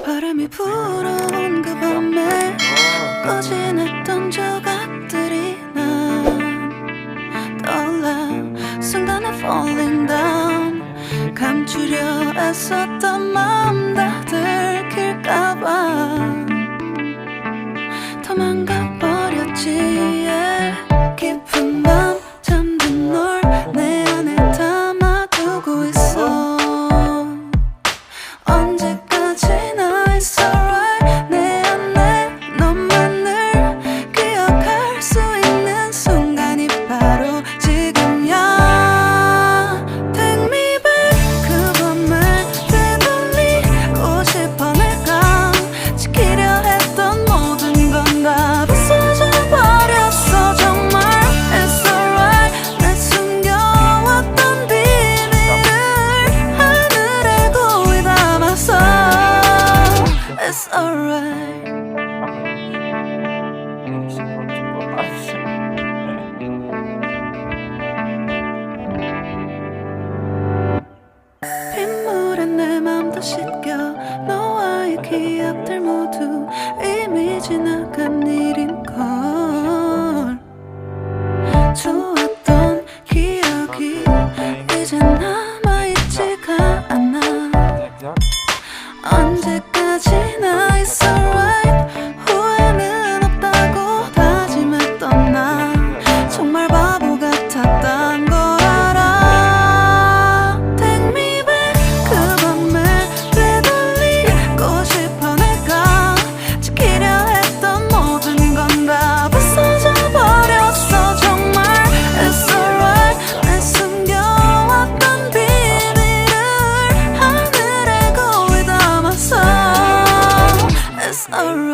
바람이 불어온 그 밤에 꺼진했던 조각들이 난 떠올라. 순간에 falling down. 감추려 애썼던 마음 다 들킬까봐 도망가버렸지. yeah. 깊은 밤 잠든 널 내 안에 담아두고 있어. 언제까지나 it's alright. 내 안에 너만을 기억할 수 있는 순간이 바로 지금이야. Take me back. 그 밤을 되돌리고 싶어. 내가 지키려 했던 모든 건 다 부서져 버렸어. 정말 it's alright. 내 숨겨왔던 비밀을 하늘에 고이 담아서 it's alright. 빗물에 내 맘도 씻겨. 너와의 기억들 모두 이미 지나간 일인걸. 좋았던 기억이 이제 남아있지가 않아. 언제까지나 it's alright. 후회는 없다고 다짐했던 나 정말 바보 같았단 걸 알아. Take me back. 그 밤을 되돌리고 싶어. 내가 지키려 했던 모든 건 다 부서져 버렸어. 정말 it's alright. 내 숨겨왔던 비밀을 하늘에 고이 담아서 it's alright.